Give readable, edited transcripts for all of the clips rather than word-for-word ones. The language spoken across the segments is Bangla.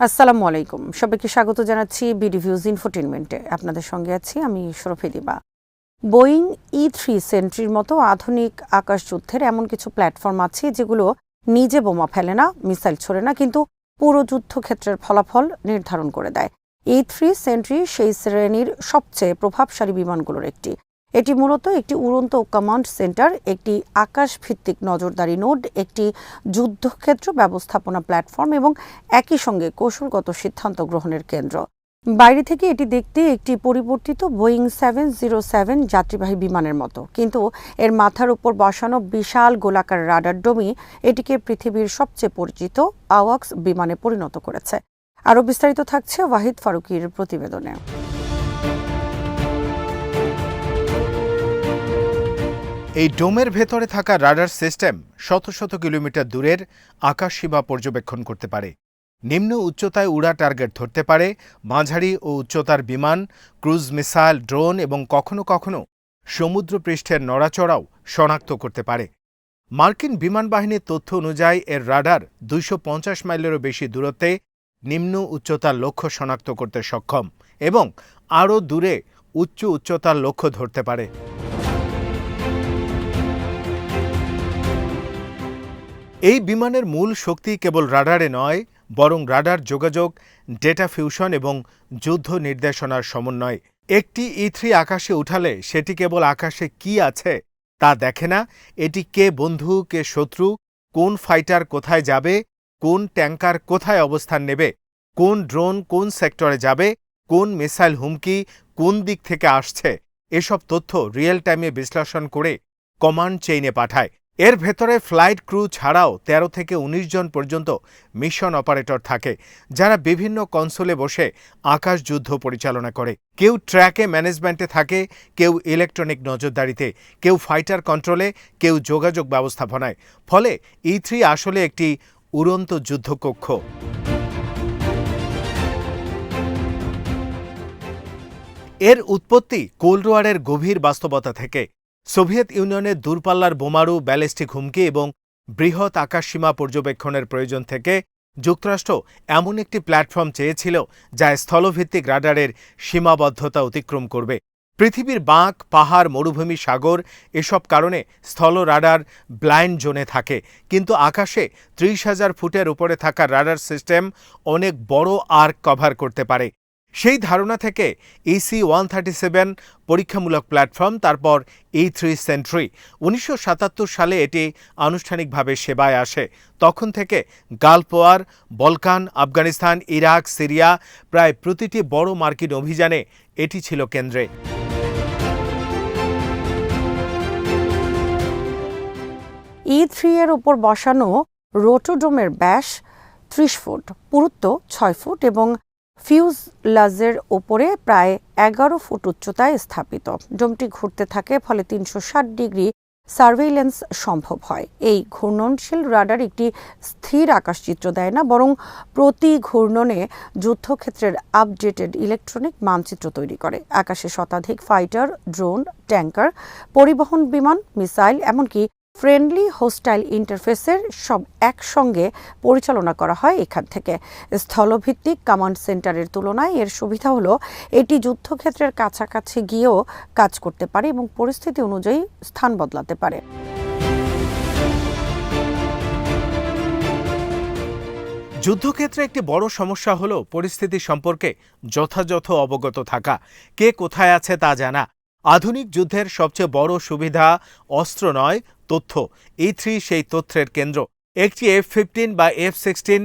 আসসালামু আলাইকুম, সবাইকে স্বাগত জানাচ্ছি বিডিভিউজ ইনফোটেনমেন্টে। আপনাদের সঙ্গে আছি আমি শরফি দিবা। বোয়িং E3 সেন্ট্রির মতো আধুনিক আকাশযুদ্ধের এমন কিছু প্ল্যাটফর্ম আছে যেগুলো নিজে বোমা ফেলে না, মিসাইল ছোড়ে না, কিন্তু পুরো যুদ্ধক্ষেত্রের ফলাফল নির্ধারণ করে দেয়। E3 সেন্ট্রি সেই শ্রেণীর সবচেয়ে প্রভাবশালী বিমানগুলোর একটি। এটি মূলত একটি উড়ন্ত কমান্ড সেন্টার, একটি আকাশভিত্তিক নজরদারি নোড, একটি যুদ্ধক্ষেত্র ব্যবস্থাপনা প্ল্যাটফর্ম এবং একই সঙ্গে কৌশলগত সিদ্ধান্ত গ্রহণের কেন্দ্র। বাইরে থেকে এটি দেখতে একটি পরিবর্তিত বোয়িং 707 যাত্রীবাহী বিমানের মতো, কিন্তু এর মাথার উপর বসানো বিশাল গোলাকার রাডার ডমি এটিকে পৃথিবীর সবচেয়ে পরিচিত আওয়াক্স বিমানে পরিণত করেছে। আরও বিস্তারিত থাকছে ওয়াহিদ ফারুকীর প্রতিবেদনে। এই ডোমের ভেতরে থাকা রাডার সিস্টেম শত শত কিলোমিটার দূরের আকাশসীমা পর্যবেক্ষণ করতে পারে। নিম্ন উচ্চতায় উড়া টার্গেট ধরতে পারে, মাঝারি ও উচ্চতার বিমান, ক্রুজ মিসাইল, ড্রোন এবং কখনো কখনো সমুদ্রপৃষ্ঠের নড়াচড়াও শনাক্ত করতে পারে। মার্কিন বিমান বাহিনীর তথ্য অনুযায়ী এর রাডার 250 মাইলেরও বেশি দূরত্বে নিম্ন উচ্চতার লক্ষ্য শনাক্ত করতে সক্ষম এবং আরও দূরে উচ্চ উচ্চতার লক্ষ্য ধরতে পারে। এই বিমানের মূল শক্তি কেবল রাডারে নয়, বরং রাডার যোগাযোগ, ডেটা ফিউশন এবং যুদ্ধ নির্দেশনার সমন্বয়। একটি E3 আকাশে উঠালে সেটি কেবল আকাশে কি আছে তা দেখে না, এটি কে বন্ধু কে শত্রু, কোন ফাইটার কোথায় যাবে, কোন ট্যাঙ্কার কোথায় অবস্থান নেবে, কোন ড্রোন কোন সেক্টরে যাবে, কোন মিসাইল হুমকি কোন দিক থেকে আসছে, এসব তথ্য রিয়েল টাইমে বিশ্লেষণ করে কমান্ড চেইনে পাঠায়। এর ভেতরে ফ্লাইট ক্রু ছাড়াও 13 থেকে 19 জন পর্যন্ত মিশন অপারেটর থাকে, যারা বিভিন্ন কনসোলে বসে আকাশ যুদ্ধ পরিচালনা করে। কেউ ট্র্যাকে ম্যানেজমেন্টে থাকে, কেউ ইলেকট্রনিক নজরদারিতে, কেউ ফাইটার কন্ট্রোলে, কেউ যোগাযোগ ব্যবস্থাপনায়। ফলে E3 আসলে একটি উড়ন্ত যুদ্ধকক্ষ। এর উৎপত্তি কোল্ড ওয়ারের গভীর বাস্তবতা থেকে। সোভিয়েত ইউনিয়নের দূরপাল্লার বোমারু, ব্যালিস্টিক হুমকি এবং বৃহৎ আকাশসীমা পর্যবেক্ষণের প্রয়োজন থেকে যুক্তরাষ্ট্র এমন একটি প্ল্যাটফর্ম চেয়েছিল যা স্থলভিত্তিক রাডারের সীমাবদ্ধতা অতিক্রম করবে। পৃথিবীর বাঁক, পাহাড়, মরুভূমি, সাগর এসব কারণে স্থল রাডার ব্লাইন্ড জোনে থাকে, কিন্তু আকাশে 30,000 ফুটের উপরে থাকা রাডার সিস্টেম অনেক বড় আর্ক কভার করতে পারে। সেই ধারণা থেকে EC-137 পরীক্ষামূলক প্ল্যাটফর্ম, তারপর E3 সেন্ট্রি। 1977 সালে এটি আনুষ্ঠানিকভাবে সেবায় আসে। তখন থেকে Gulf War, Balkan, Afghanistan, Iraq, Syria প্রায় প্রতিটি বড় মার্কিন অভিযানে এটি ছিল কেন্দ্রে। E3 এর ওপর বসানো রোটোডোমের ব্যাস 30 ফুট, পুরুত্ব 6 ফুট এবং ফিউজলাজের ওপরে প্রায় 11 ফুট উচ্চতায় স্থাপিত। ডোমটি ঘুরতে থাকে, ফলে 360 ডিগ্রি সার্ভেইলেন্স সম্ভব হয়। এই ঘূর্ণনশীল রাডার একটি স্থির আকাশচিত্র দেয় না, বরং প্রতি ঘূর্ণনে যুদ্ধক্ষেত্রের আপডেটেড ইলেকট্রনিক মানচিত্র তৈরি করে। আকাশে শতাধিক ফাইটার, ড্রোন, ট্যাঙ্কার, পরিবহন বিমান, মিসাইল, এমনকি ফ্রেন্ডলি হোস্টাইল ইন্টারফেসের সব একসঙ্গে পরিচালনা করা হয় এখান থেকে। স্থলভিত্তিক কমান্ড সেন্টারের তুলনায় এর সুবিধা হলো এটি যুদ্ধক্ষেত্রের কাছাকাছি গিয়েও কাজ করতে পারে এবং পরিস্থিতি অনুযায়ী স্থান বদলাতে পারে। যুদ্ধক্ষেত্রে একটি বড় সমস্যা হলো পরিস্থিতি সম্পর্কে যথাযথ অবগত থাকা, কে কোথায় আছে তা জানা। আধুনিক যুদ্ধের সবচেয়ে বড় সুবিধা অস্ত্র নয়, তথ্য। E3 সেই তথ্যের কেন্দ্র। একটি F-15 বা F-16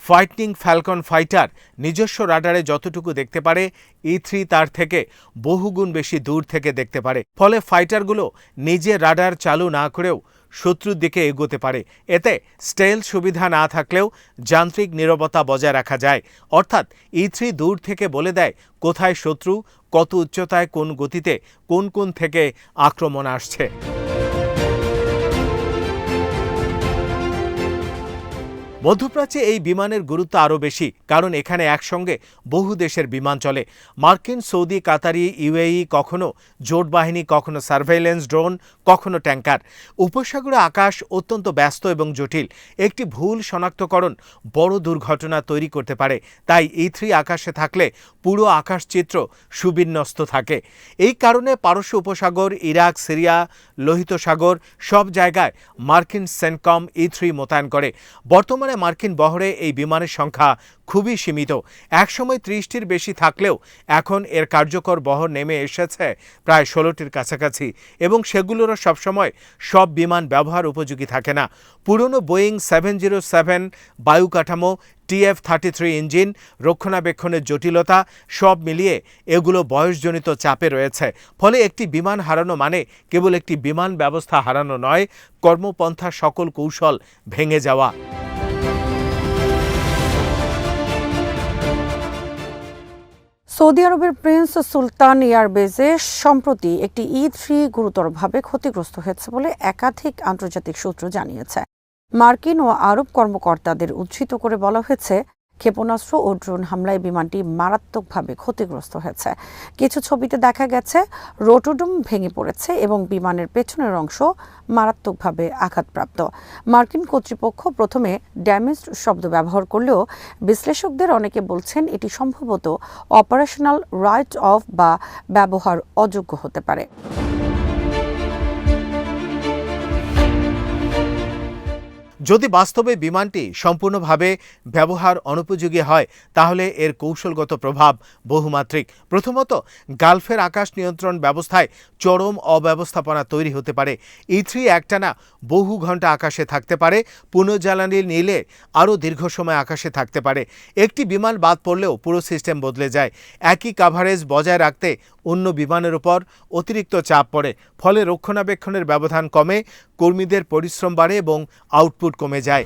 ফাইটিং ফ্যালকন ফাইটার নিজস্ব রাডারে যতটুকু দেখতে পারে, E3 তার থেকে বহুগুণ বেশি দূর থেকে দেখতে পারে। ফলে ফাইটারগুলো নিজে রাডার চালু না করেও শত্রুর দিকে এগোতে পারে। এতে স্টেল সুবিধা না থাকলেও যান্ত্রিক নীরবতা বজায় রাখা যায়। অর্থাৎ E3 দূর থেকে বলে দেয় কোথায় শত্রু, কত উচ্চতায়, কোন গতিতে, কোন কোন থেকে আক্রমণ আসছে। মধ্যপ্রাচ্যে এই বিমানের গুরুত্ব আরও বেশি, কারণ এখানে একসঙ্গে বহু দেশের বিমান চলে। মার্কিন, সৌদি, কাতারি, ইউএই, কখনো জোট বাহিনী, কখনো সার্ভেইলেন্স ড্রোন, কখনো ট্যাঙ্কার। উপসাগরে আকাশ অত্যন্ত ব্যস্ত এবং জটিল। একটি ভুল শনাক্তকরণ বড় দুর্ঘটনা তৈরি করতে পারে। তাই E3 আকাশে থাকলে পুরো আকাশচিত্র সুবিন্যস্ত থাকে। এই কারণে পারস্য উপসাগর, ইরাক, সিরিয়া, লোহিত সাগর সব জায়গায় মার্কিন সেন্টকম E3 মোতায়েন করে। বর্তমানে মার্কিন বহরে এই বিমানের সংখ্যা খুবই সীমিত। একসময় 30টির বেশি থাকলেও এখন এর কার্যকর বহর নেমে এসেছে প্রায় 16টির কাছাকাছি, এবং সেগুলোরও সবসময় সব বিমান ব্যবহার উপযোগী থাকে না। পুরনো বোয়িং 707 বায়ু কাঠামো, TF-33 ইঞ্জিন, রক্ষণাবেক্ষণের জটিলতা সব মিলিয়ে এগুলো বয়সজনিত চাপে রয়েছে। ফলে একটি বিমান হারানো মানে কেবল একটি বিমান ব্যবস্থা হারানো নয়, কর্মপন্থার সকল কৌশল ভেঙে যাওয়া। সৌদি আরবের প্রিন্স সুলতান এয়ারবেজে সম্প্রতি একটি E3 গুরুতরভাবে ক্ষতিগ্রস্ত হয়েছে বলে একাধিক আন্তর্জাতিক সূত্র জানিয়েছে। মার্কিন ও আরব কর্মকর্তাদের উদ্ধৃত করে বলা হয়েছে, ক্ষেপণাস্ত্র ও ড্রোন হামলায় বিমানটি মারাত্মকভাবে ক্ষতিগ্রস্ত হয়েছে। কিছু ছবিতে দেখা গেছে রোটোডম ভেঙে পড়েছে এবং বিমানের পেছনের অংশ মারাত্মকভাবে আঘাতপ্রাপ্ত। মার্কিন কর্তৃপক্ষ প্রথমে ড্যামেজড শব্দ ব্যবহার করলেও বিশ্লেষকদের অনেকে বলছেন এটি সম্ভবত অপারেশনাল রাইট অফ বা ব্যবহার অযোগ্য হতে পারে। যদি বাস্তবে বিমানটি সম্পূর্ণভাবে ব্যবহার অনুপযোগী হয়, তাহলে এর কৌশলগত প্রভাব বহুমাত্রিক। প্রথমত, গালফের আকাশ নিয়ন্ত্রণ ব্যবস্থায় চরম অব্যবস্থাপনা তৈরি হতে পারে। E3 একটানা বহু ঘন্টা আকাশে থাকতে পারে, পুনঃজ্বালানি নিলে আরও দীর্ঘ সময় আকাশে থাকতে পারে। একটি বিমান বাদ পড়লেও পুরো সিস্টেম বদলে যায়। একই কাভারেজ বজায় রাখতে অন্য বিমানের উপর অতিরিক্ত চাপ পড়ে। ফলে রক্ষণাবেক্ষণের ব্যবধান কমে, কর্মীদের পরিশ্রম বাড়ে এবং আউটপুট কমে যায়।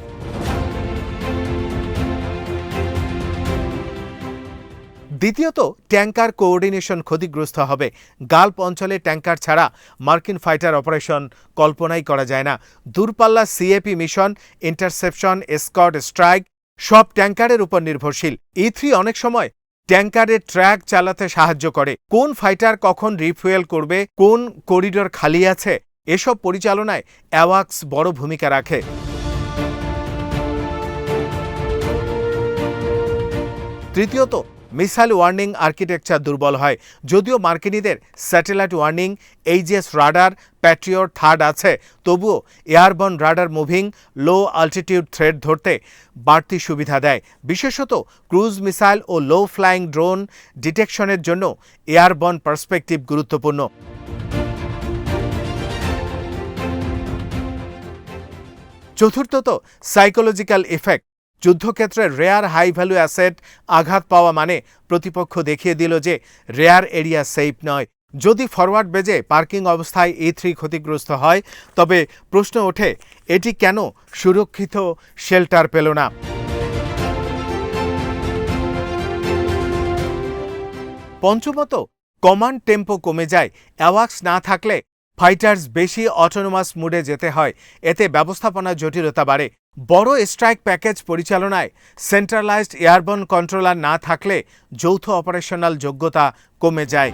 দ্বিতীয়ত, ট্যাঙ্কার কোঅর্ডিনেশন ক্ষতিগ্রস্ত হবে। গালফ অঞ্চলে ট্যাঙ্কার ছাড়া মার্কিন ফাইটার অপারেশন কল্পনাই করা যায় না। দূরপাল্লা CAP mission, interception, escort, strike সব ট্যাঙ্কারের উপর নির্ভরশীল। E3 অনেক সময় ট্যাঙ্কারের ট্র্যাক চালাতে সাহায্য করে। কোন ফাইটার কখন রিফুয়েল করবে, কোন করিডোর খালি আছে, এসব পরিচালনায় অ্যাওয়াক্স বড় ভূমিকা রাখে। তৃতীয়ত, মিসাইল ওয়ার্নিং আর্কিটেকচার দুর্বল হয়। যদিও মার্কিনীদের satellite warning, HS radar, patriot THAAD আছে, তবুও airborne radar moving low altitude threat ধরতে বাড়তি সুবিধা দেয়। বিশেষত ক্রুজ মিসাইল ও লো ফ্লাইং ড্রোন ডিটেকশনের জন্য এয়ারবর্ন পার্সপেক্টিভ গুরুত্বপূর্ণ। চতুর্থত, সাইকোলজিক্যাল ইফেক্ট। যুদ্ধক্ষেত্রে রেয়ার হাই ভ্যালু অ্যাসেট আঘাত পাওয়া মানে প্রতিপক্ষ দেখিয়ে দিল যে রেয়ার এরিয়া সেফ নয়। যদি ফরওয়ার্ড বেজে পার্কিং অবস্থায় E3 ক্ষতিগ্রস্ত হয়, তবে প্রশ্ন ওঠে এটি কেন সুরক্ষিত শেল্টার পেল না। পঞ্চমত, কমান্ড টেম্পো কমে যায়। অ্যাওয়াক্স না থাকলে ফাইটার্স বেশি অটোনোমাস মুডে যেতে হয়। এতে ব্যবস্থাপনা জটিলতা বাড়ে। বড় স্ট্রাইক প্যাকেজ পরিচালনায় সেন্ট্রালাইজড এয়ারবর্ন কন্ট্রোলার না থাকলে যৌথ অপারেশনাল যোগ্যতা কমে যায়।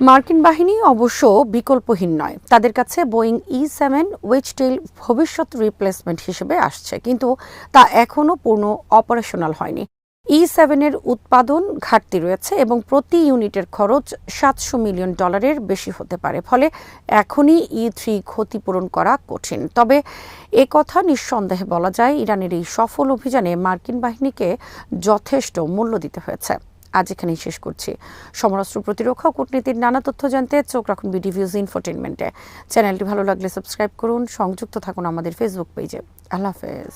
মার্কিন বাহিনী অবশ্য বিকল্পহীন নয়। তাদের কাছে বোয়িং E7 ওয়েজটেইল ভবিষ্যৎ রিপ্লেসমেন্ট হিসেবে আসছে, কিন্তু তা এখনও পূর্ণ অপারেশনাল হয়নি। E7-এর উৎপাদন ঘাটতি রয়েছে এবং প্রতি ইউনিটের খরচ $700 মিলিয়ন বেশি হতে পারে। ফলে এখনই E3 ক্ষতিপূরণ করা কঠিন। তবে একথা নিঃসন্দেহে বলা যায়, ইরানের এই সফল অভিযানে মার্কিন বাহিনীকে যথেষ্ট মূল্য দিতে হয়েছে। আজ এখানেই শেষ করছি। সমরাস্ত্র প্রতিরক্ষা ও কূটনীতির নানা তথ্য জানতে চোখ রাখুন বিডিভিউজ ইনফোটেইনমেন্টে। চ্যানেলটি ভালো লাগলে সাবস্ক্রাইব করুন, সংযুক্ত থাকুন আমাদের ফেসবুক পেজে। আল্লাহ হাফেজ।